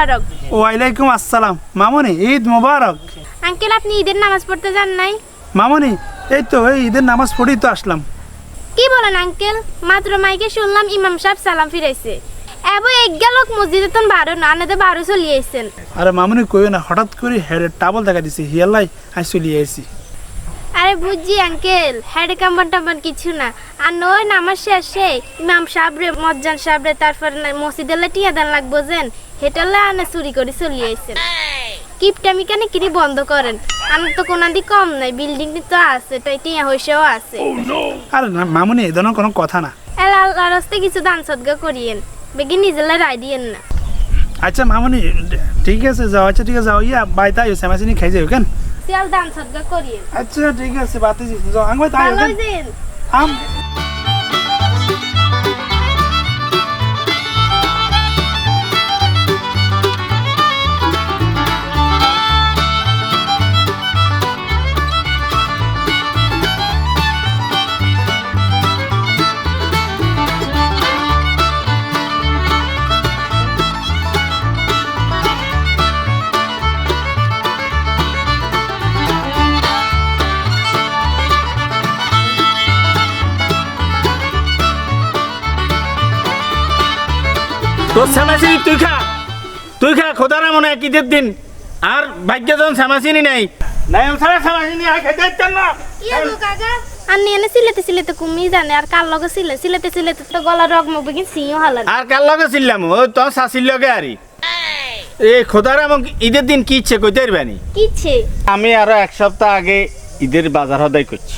মোবারক। ওয়ালাইকুম আসসালাম। মামুনি ঈদ মোবারক। আঙ্কেল আপনি ঈদের নামাজ পড়তে যান নাই? মামুনি এই তো এই ঈদের নামাজ পড়েই তো আসলাম। কি বলেন আঙ্কেল? মাত্র মাইকে শুনলাম ইমাম সাহেব সালাম ফিরাইছে। এব এক লোক মসজিদে তো বারো না আনাতে বারো চলিয়ে আইছেন। আরে মামুনি কইও না, হঠাৎ করে হেডের টাবল দেখা দিছে, হিয়ালাই আই চলিয়ে আইছি। আরে বুঝছি আঙ্কেল, হেডে কাম্বান টাম্বান কিছু না। আর নয় নামাজ শেষে ইমাম সাহেবরে মজ্জান সাহেবরে তারপর মসজিদে টিয়া দান লাগবো যেন হেটালে আনে চুরি করে চলিয়ে আইছেন। কিপটামি কানে কিনি বন্ধ করেন। আমি তো কোন দিক কম নাই, বিল্ডিং তো আছে, তাই টিয়া হইসেও আছে। আরে না মামুনি এই ধরনের কোনো কথা না। আল্লাহ রাস্তায় কিছু দান সদগা করিয়েন, বেগি নিজেলা রায় দিয়েন না। আচ্ছা মামুনি ঠিক আছে যাও, আচ্ছা ঠিক আছে যাও, ইয়া বাইতা সেমাসিনি খাই যাও কেন? সিয়াল দান সদগা করিয়েন। আচ্ছা ঠিক আছে বাতি যাও আঙ্গ তাই ভালো হইছেন। আম তোর শ্যামাসিনি তুই খা খোদারা মনে হয় ঈদের দিন আর ভাগ্য যখন শ্যামাসিনি নেই নাই ছাড়া শ্যামাসিনি আর খেতে চান না। ইয়া গো কাকা আন্নি এনে সিলেতে কুমি জানে আর কাল লগে সিলেতে তো গলা রগ মুখ বেগিন সিও হালান। আর কার লগে ছিলাম ও তোর শাশির লগে আরি এই খোদারা মোক ঈদের দিন কি ইচ্ছে কইতে পারবানি? কিছে আমি আরো এক সপ্তাহ আগে ঈদের বাজার হদাই করছি।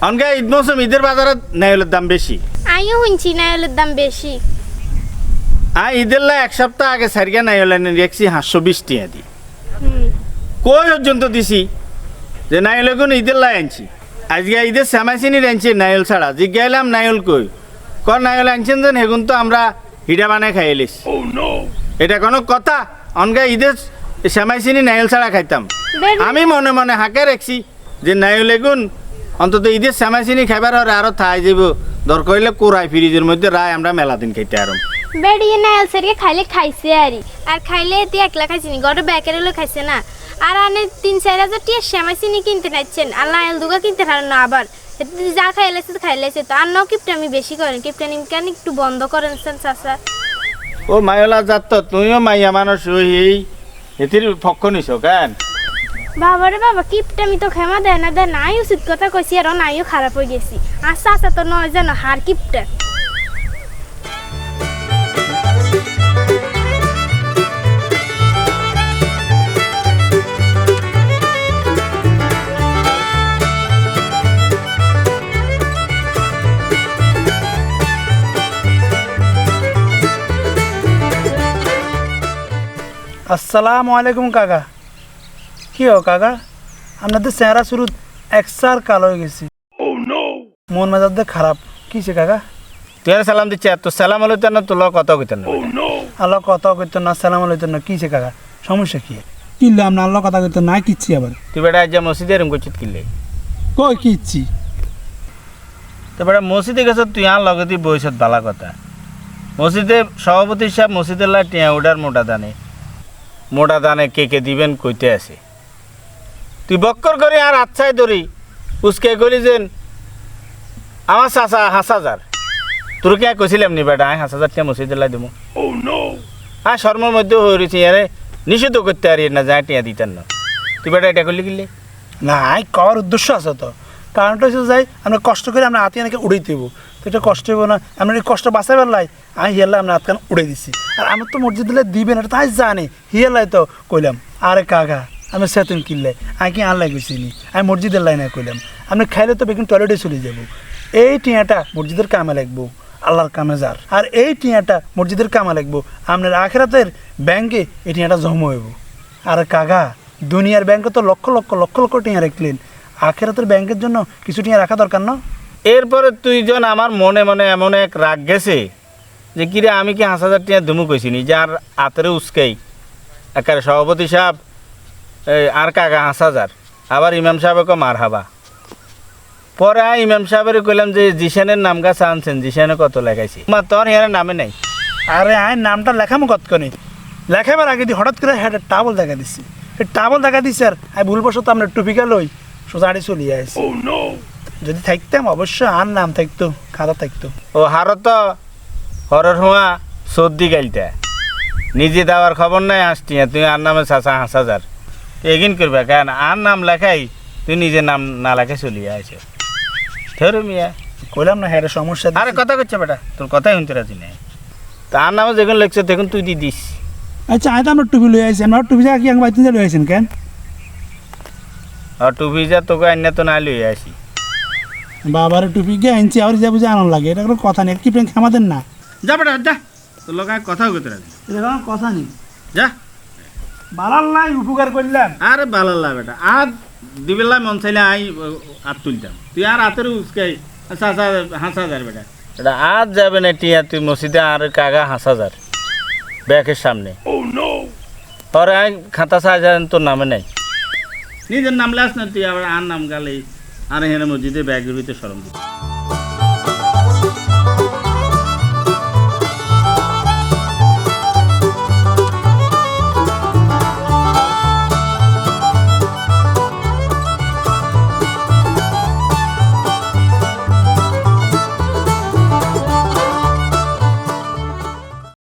অনগা ঈদ মৌসুম ঈদের বাজারত নাইলের দাম বেশি। আইও শুনছি নাইলের দাম বেশি। ঈদের লা এক সপ্তাহ আগে সারিয়া নাইলেন রেখছি 520 টাকা দি। কই পর্যন্ত দিছি যে নাইলে কোন ঈদের লাই আনছি। আজকে ঈদের শ্যামাসিনি আনছি নাইল ছাড়া জিজ্ঞাইলাম নাইল কই কর নাইল আনছেন যেন হেগুন তো আমরা হিডা বানায় খাই এলিস। এটা কোনো কথা? অনগা ঈদের শ্যামাসিনি নাইল ছাড়া খাইতাম। আমি মনে মনে হাঁকে রাখছি যে নাইল এগুন অন্তত ঈদের শ্যামাসিনি খাইবার হরে আরো থাই যাব দরকার হইলে কোরাই ফ্রিজের মধ্যে রায় আমরা মেলা দিন খাইতে আরম। বেড়িয়ে নাইল সেরিয়ে খাইলে খাইছে আর খাইলে এতে একলা খাইছিনি গড়ে ব্যাকের হলে খাইছে না। আর আনে 3-4 হাজার টিয়া শ্যামাসিনি কিনতে নাইছেন আর নাইল দুগা কিনতে পারেন না। আবার যা খাইলেছে তো আর ন কিপটামি বেশি করেন, কিপটামি কেন একটু বন্ধ করেন চাচা। ও মাইলা যাত তুইও মাইয়া মানুষ এই এতির পক্ষ নিছ কেন? বাবারে বাবা কিপটামি তো ক্ষমা দেয় না নাই উচিত কথা কইছি আর নাইও খারাপ হয়ে গেছি। আর চাচা তো নয় জানো হার কিপটা। আসসালামু আলাইকুম কাকা। কি হো কাকা আপনাদের চেহারা শুরু একসার কালো হয়ে গেছে, মন মেজাজ খারাপ কিছে কাকা? তুই আর সালাম দিচ্ছে তো সালাম হলো না তোর কথা কইতেন না। আল্লাহ কথা কইতেন না, সালাম আলাইকুম না, কিছে কাকা সমস্যা কি? কিনলে আপনার আল্লাহ কথা কইতেন না কিচ্ছি আবার? তুই বেটা আজ মসজিদে এরম করছিস কিনলে কই কিচ্ছি? তো বেটা মসজিদে গেছ তুই আর লগে তুই বইছত বালা কথা। মসজিদে সভাপতি সাহেব মসজিদের লাই টিয়া উডার মোটা দানে কে দিবেন কইতে আছে। তুই বক্কর করে আর আচ্ছাই ধরি উসকে গলি যেন আমার চাচা 5,000 তোর কে কইছিলাম নি বেটা 5,000 টাকা মসজিদের লাই দেবো। আর শর্মার মধ্যে হয়ে রয়েছে আরে নিষিদ্ধ করতে পারি না যা টিয়া দিতেন না। তুই বেটা এটা করলি কিনলে না করার উদ্দেশ্য আছে তো, কারণটা হচ্ছে যাই আমরা কষ্ট করে আমরা হাতে অনেকে উড়াই দেবো, তো এটা কষ্ট হইব না? আমরা এই কষ্ট বাঁচাই পারলাই আমি হিয়াল্লাই আমরা হাতখান উড়ে দিচ্ছি। আর আমার তো মসজিদ দিলে দিবেন এটা তাই জানি, হিয়াল্লাই তো কইলাম। আরে কাকা আমি সেতুন কিনলে আমি কি আনলাই গেছিনি, আমি মসজিদের লাইনে কইলাম আপনি খাইলে তো বেগুন টয়লেটে চলে যাবো। এই টিয়াটা মসজিদের কামে লাগবো, আল্লাহর কামে যার। আর এই টিয়াটা মসজিদের কামে লাগবো, আপনার আখেরাতের ব্যাংকে এই টিয়াটা জমা হইব। আর কাকা দুনিয়ার ব্যাংকে তো লক্ষ লক্ষ লক্ষ লক্ষ টিয়া রাখলেন, আখেরাতের ব্যাংকের জন্য কিছু টিয়া রাখা দরকার না? এরপরে তুই জন আমার মনে মনে এমন এক রাগ গেছে যে কিরে আমি কি 5,000 টাকা দুমু কইছিনি যে আর আতরে উস্কাই একেবারে সভাপতি সাহেব আর কাকা 5,000 আবার ইমাম সাহেবকে মার হাবা। পরে ইমাম সাহেবের কইলাম যে জিশানের নাম গাছ আনছেন জিশানে কত লেখাইছি মা তোর হের নামে নাই। আরে আয় নামটা লেখামো কতক্ষণে লেখাবার আগে দিয়ে হঠাৎ করে হ্যাঁ টাবল দেখা দিচ্ছে টাবল দেখা দিচ্ছে আর আমি ভুলবশত আমরা টুপিকা লই সোজা আড়ি চলিয়ে আসি যদি থাকতাম অবশ্যই আর নাম থাকতো খাতা থাকতো ও হারো তো হরর হওয়া সর্দি গাইলটা নিজে দেওয়ার খবর নাই আসতি তুই আর নামে 5,000 এগিন করবে কেন আর নাম লেখাই তুই নিজের নাম না লেখে চলিয়ে আসে ধরো মিয়া কইলাম না হ্যাঁ সমস্যা আরে কথা করছে বেটা তোর কথাই শুনতে রাজি নাই তার নামে যখন লেখছে তখন তুই দিয়ে দিস আচ্ছা আমি তো আমরা টুপি লই আইছি আমরা টুপি জায়গা কি আমার বাড়িতে লই আইছেন কেন আর টুপি যা তোকে আইনে তো না লইয়ে আসি বাবার টুপি গিয়ে আনছি আর যা বুঝে আনন্দ লাগে এটা কোনো কথা নেই কি প্রেম আমাদের না যা বেটা যা তোর লোক কথা করতে রাজি এটা কোনো কথা নেই যা বালার নাই উপকার করলাম আরে ভালো লাগে বেটা আর দিবেলা মন চাইলে আই হাত তুলতাম তুই আর হাতের উসকাই 5,000 বেটা এটা আজ যাবে না টিয়া তুই মসজিদে আর কাগা 5,000 ব্যাগের সামনে পরে আই খাতা 6,000 তোর নামে নাই নিজের নাম লাস না তুই আবার আর নাম গালে আর হেনে মসজিদে ব্যাগের ভিতরে সরম দিবি